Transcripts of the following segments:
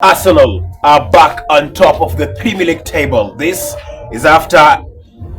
Arsenal are back on top of the Premier League table. This is after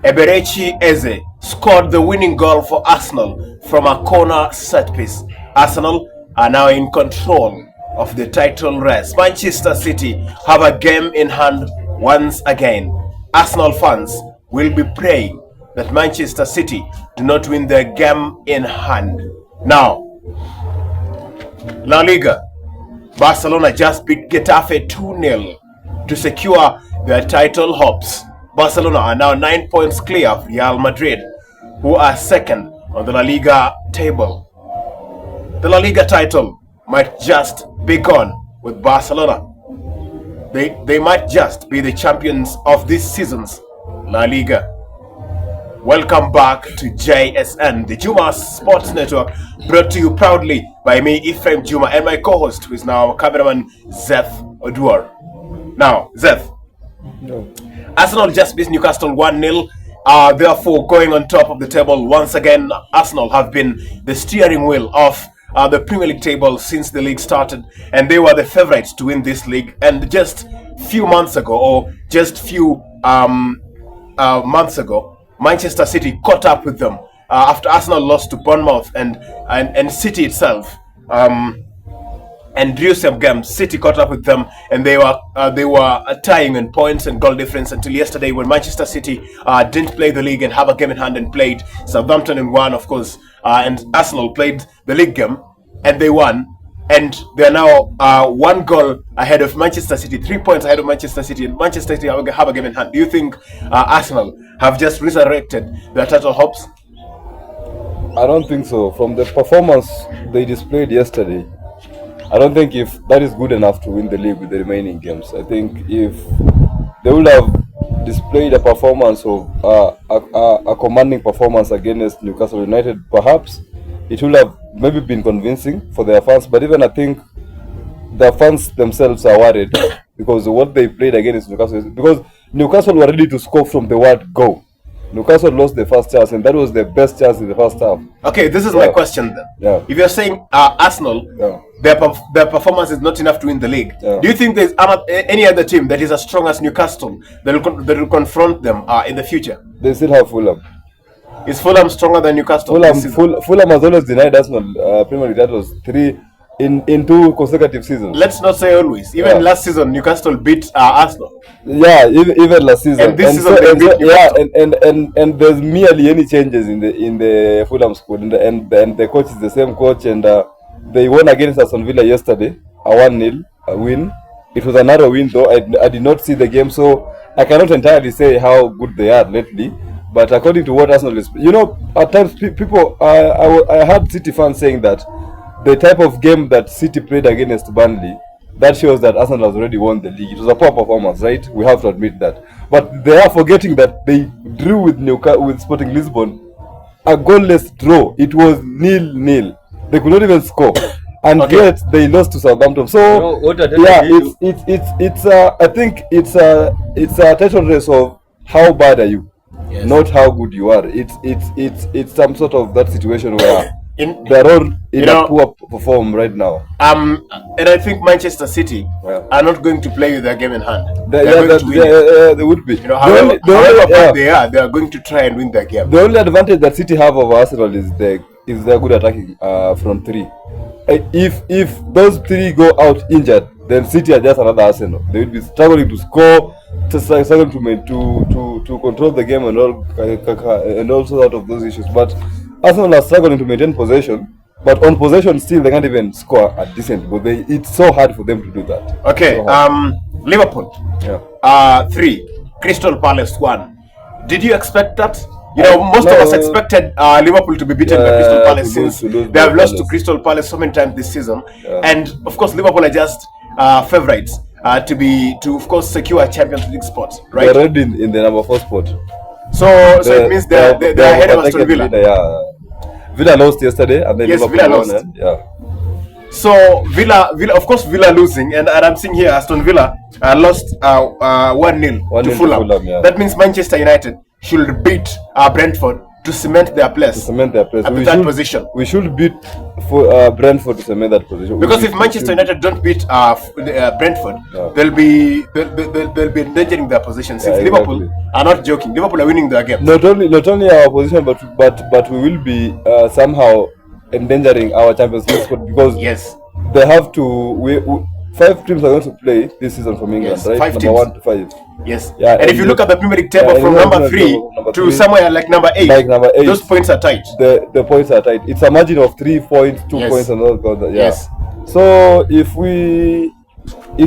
Eberechi Eze scored the winning goal for Arsenal from a corner set piece. Arsenal are now in control of the title race. Manchester City have a game in hand once again. Arsenal fans will be praying that Manchester City do not win their game in hand. Now, Laliga. Barcelona just beat Getafe 2-0 to secure their title hopes. Barcelona are now 9 points clear of Real Madrid, who are second on the La Liga table. The La Liga title might just be gone with Barcelona. They might just be the champions of this season's La Liga. Welcome back to JSN, the Juma Sports Network, brought to you proudly by me, Ephraim Juma, and my co-host, who is now our cameraman, Zeth Oduor. Now, Zeth, Arsenal just beat Newcastle 1-0, therefore going on top of the table once again. Arsenal have been the steering wheel of the Premier League table since the league started, and they were the favourites to win this league. And just few months ago, or just few months ago, Manchester City caught up with them after Arsenal lost to Bournemouth and City itself and drew some games. City caught up with them, and they were tying in points and goal difference until yesterday, when Manchester City didn't play the league and have a game in hand and played Southampton and won, of course, and Arsenal played the league game and they won. And they are now one goal ahead of Manchester City, 3 points ahead of Manchester City, and Manchester City have a game in hand. Do you think Arsenal have just resurrected their title hopes? I don't think so. From the performance they displayed yesterday, I don't think if that is good enough to win the league with the remaining games. I think if they would have displayed a performance of a commanding performance against Newcastle United, perhaps it would have maybe been convincing for their fans. But even I think the fans themselves are worried because what they played against Newcastle, because Newcastle were ready to score from the word go. Newcastle lost the first chance, and that was the best chance in the first half. Okay, this is my question then. Yeah. If you're saying Arsenal, their performance is not enough to win the league, do you think there's any other team that is as strong as Newcastle that will confront them in the future? They still have Fulham. Is Fulham stronger than Newcastle? Fulham has always denied Arsenal Premier League titles in 2 consecutive seasons. Let's not say always. Even last season, Newcastle beat Arsenal. Yeah, even last season. And this season, they beat Newcastle. And there's merely any changes in the Fulham squad, and the coach is the same coach, and they won against Aston Villa yesterday, a 1-0 win. It was a narrow win though. I did not see the game, so I cannot entirely say how good they are lately. But according to what Arsenal is, at times people, I heard City fans saying that the type of game that City played against Burnley, that shows that Arsenal has already won the league. It was a poor performance, right? We have to admit that. But they are forgetting that they drew with Sporting Lisbon a goalless draw. It was 0-0. They could not even score, and yet they lost to Southampton. So I think it's a title race of how bad are you. Yes. Not how good you are. It's some sort of that situation where they're all in a poor form right now. And I think Manchester City are not going to play with their game in hand. They would be. However bad they are going to try and win their game. The only advantage that City have over Arsenal is their good attacking front three. If those 3 go out injured, then City are just another Arsenal. They will be struggling to score, struggling to control the game and also out of those issues. But Arsenal are struggling to maintain possession, but on possession still they can't even score a decent. But it's so hard for them to do that. Okay, Liverpool 3, Crystal Palace 1. Did you expect that? Most of us expected Liverpool to be beaten by Crystal Palace since they have lost to Crystal Palace so many times this season. And of course, Liverpool are just favourites to of course secure a Champions League spot, right? They're already in the number 4 spot. So it means they're ahead of Aston Villa. Villa lost yesterday, and then Liverpool Villa lost. So Villa, of course, Villa losing, and I'm seeing here Aston Villa lost 1-0 to Fulham. That means Manchester United should beat Brentford to cement their place. At that position. We should beat Brentford to cement that position. Because if Manchester United don't beat Brentford, they'll be endangering their position. Since Liverpool are not joking, Liverpool are winning their games. Not only our position, but we will be somehow endangering our Champions League spot, because they have to. 5 teams are going to play this season from England, right? 5 number teams. 1 to 5. Yes. Yeah. And if you look at the Premier League table from number 3 to somewhere like number 8, those points are tight. The points are tight. It's a margin of 3 points, 2 points, and all that. Yeah. Yes. So if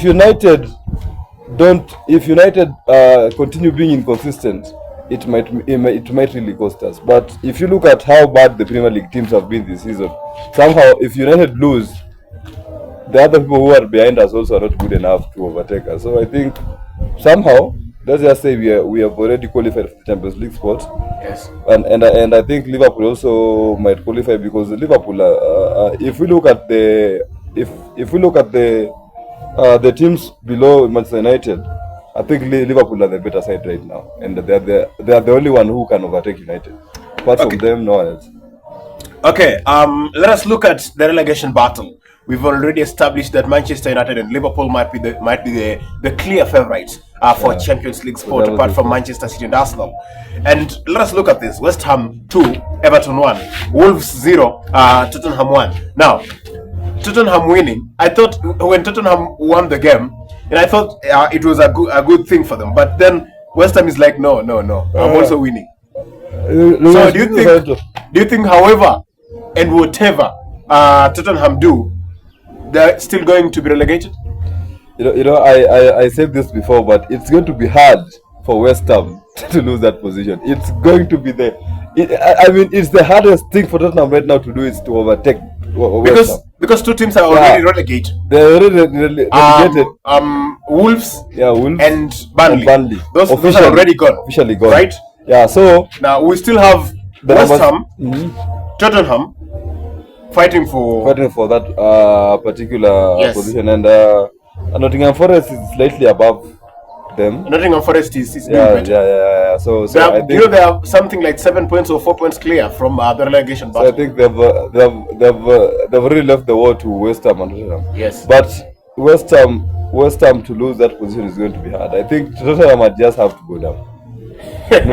United continue being inconsistent, it might really cost us. But if you look at how bad the Premier League teams have been this season, somehow if United lose, the other people who are behind us also are not good enough to overtake us. So I think somehow, let's just say we have already qualified for the Champions League spot. Yes. And I think Liverpool also might qualify, because Liverpool, if we look at the teams below Manchester United, I think Liverpool are the better side right now, and they are the only one who can overtake United. Apart from them, no one else. Okay. Let us look at the relegation battle. We've already established that Manchester United and Liverpool might be the clear favourites for Champions League spot, apart from Manchester City and Arsenal. And let us look at this. West Ham 2, Everton 1, Wolves 0, Tottenham 1. Now, Tottenham winning, I thought when Tottenham won the game, and I thought it was a good thing for them. But then West Ham is like, no, I'm also winning. So do you think, however and whatever Tottenham do, they're still going to be relegated? I said this before, but it's going to be hard for West Ham to lose that position. It's going to be it's the hardest thing for Tottenham right now to do, is to overtake West Ham. Because 2 teams are already relegated. They're already relegated. Wolves, Wolves and Burnley. Those are already gone. Officially gone. Right? Yeah. So now we still have West Ham, Tottenham fighting for that particular position, and Nottingham Forest is slightly above them. Nottingham Forest is doing better. Yeah. So I think they have something like 7 points or 4 points clear from the relegation battle. So I think they've already left the war to West Ham and Tottenham. Yes. But West Ham to lose that position is going to be hard. I think Tottenham might just have to go down.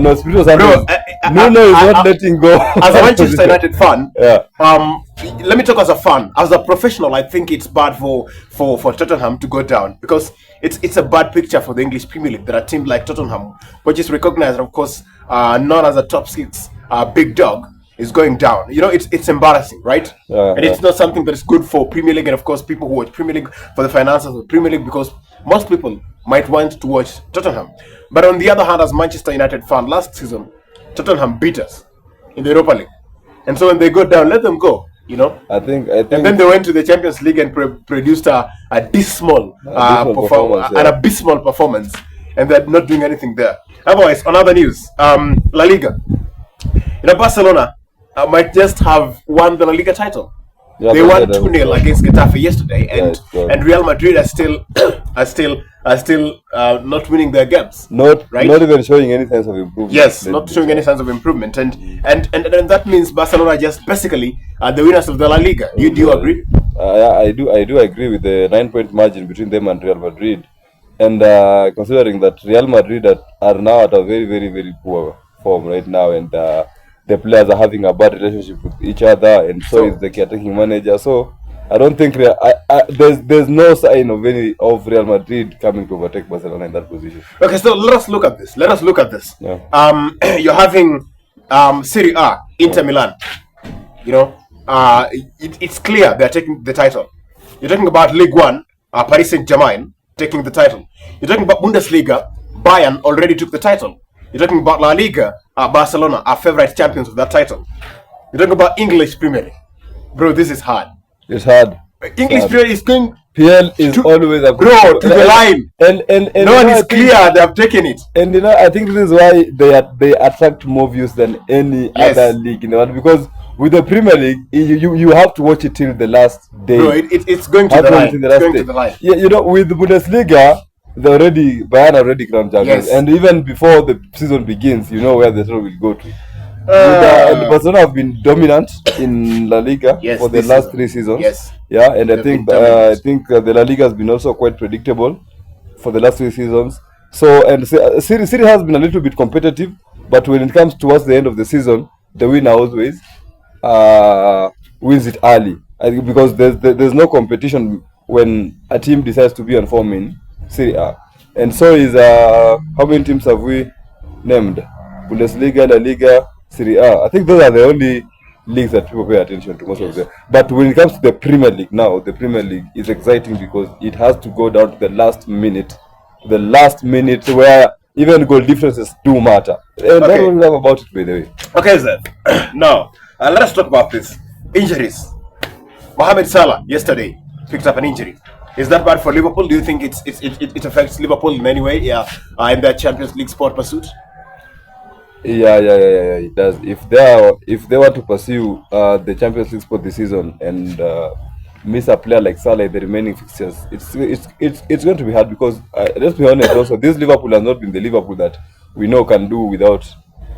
No, Spirito Santos. Nuno is not letting go. As a Manchester United fan, let me talk as a fan. As a professional, I think it's bad for Tottenham to go down, because it's a bad picture for the English Premier League. There are teams like Tottenham, which is recognized, of course, known as a top 6 big dog, is going down. It's embarrassing, right? And it's not something that is good for Premier League, and of course people who watch Premier League for the finances of Premier League, because most people might want to watch Tottenham. But on the other hand, as Manchester United fan, last season Tottenham beat us in the Europa League, and so when they go down, let them go. I think and then they went to the Champions League and produced a dismal performance, an abysmal performance, and they're not doing anything there. Otherwise, on other news, La Liga, Barcelona might just have won the La Liga title. Yeah, they won 2-0 against Getafe yesterday, and Real Madrid are still not winning their games. Not even showing any signs of improvement. Yes, not showing any signs of improvement, and that means Barcelona are just basically the winners of the La Liga. Do you agree? I do agree with the 9-point margin between them and Real Madrid, and considering that Real Madrid are now at a very, very, very poor form right now, and the players are having a bad relationship with each other, and so is the caretaking manager. So I don't think there's no sign of Real Madrid coming to overtake Barcelona in that position. Okay, so let us look at this. Yeah. You're having Serie A, Inter Milan. It's clear they're taking the title. You're talking about Ligue 1, Paris Saint-Germain taking the title. You're talking about Bundesliga, Bayern already took the title. You're talking about La Liga, Barcelona are favourite champions of that title. You're talking about English Premier League. Bro, this is hard. It's hard. English Premier League is going... PL is always a... Bro, to the line. And no one is clear, they have taken it. And I think this is why they attract more views than any other league in the world. Because with the Premier League, you have to watch it till the last day. Bro, it's going to the line. It's going to the line. Yeah, with the Bundesliga... Bayern already crowned champions, and even before the season begins, where the title will go to. And Barcelona have been dominant in La Liga Yes, for the this last season. 3 seasons. Yes. Yeah, and I They've think been dominant. the La Liga has been also quite predictable for the last 3 seasons. So and Serie has been a little bit competitive, but when it comes towards the end of the season, the winner always wins it early. I think because there's no competition when a team decides to be on form in Serie A. And so is how many teams have we named? Bundesliga, La Liga, Serie A. I think those are the only leagues that people pay attention to most of them. But when it comes to the Premier League now, the Premier League is exciting because it has to go down to the last minute where even goal differences do matter. And that's what we love about it, by the way. Okay, sir. Now, let us talk about this. Injuries. Mohamed Salah yesterday picked up an injury. Is that bad for Liverpool? Do you think it affects Liverpool in any way? Yeah, in their Champions League sport pursuit. Yeah, it does. If they want to pursue the Champions League sport this season and miss a player like Salah in the remaining fixtures, it's going to be hard because let's be honest. Also, this Liverpool has not been the Liverpool that we know can do without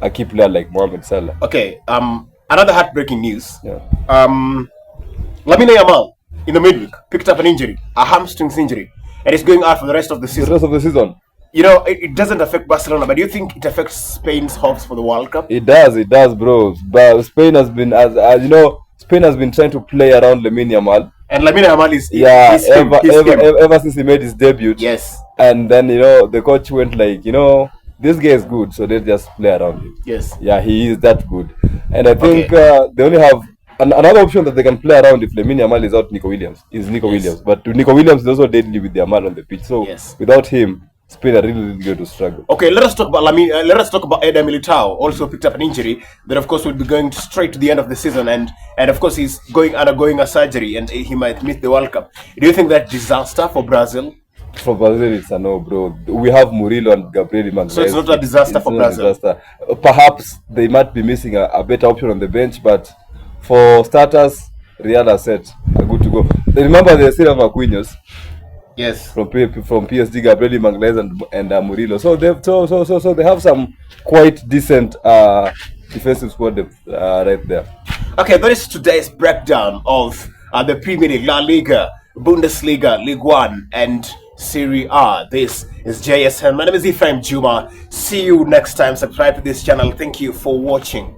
a key player like Mohamed Salah. Okay. Another heartbreaking news. Yeah. Lamine Yamal in the midweek picked up an injury, a hamstring injury, and is going out for the rest of the The season. rest of the season. You know, it doesn't affect Barcelona, but do you think it affects Spain's hopes for the World Cup? It does, bro. But Spain has been, as you know, Spain has been trying to play around Lamine Yamal. And Lamine Yamal is ever since he made his debut. Yes. And then the coach went like, this guy is good, so they just play around him. Yes. Yeah, he is that good. And I think they only have another option that they can play around if Lamine Yamal is out. Nico Williams. But Nico Williams is also deadly with Yamal on the pitch. So without him, Spain are really going to struggle. Okay, let us talk about let us talk about Eder Militao. Also picked up an injury that, of course, will be going straight to the end of the season, and of course he's undergoing a surgery, and he might miss the World Cup. Do you think that's disaster for Brazil? For Brazil, it's a no, bro. We have Murilo and Gabriel Magalhaes. So it's not a disaster for Brazil. Perhaps they might be missing a better option on the bench, but for starters, Real are set, are good to go. Remember the Silva Marquinhos. Yes. From PSG, Gabriel Magalhaes and Murilo. So they have some quite decent defensive squad right there. Okay, that is today's breakdown of the Premier League, La Liga, Bundesliga, Ligue 1, and Serie A. This is JSN. My name is Ephraim Juma. See you next time. Subscribe to this channel. Thank you for watching.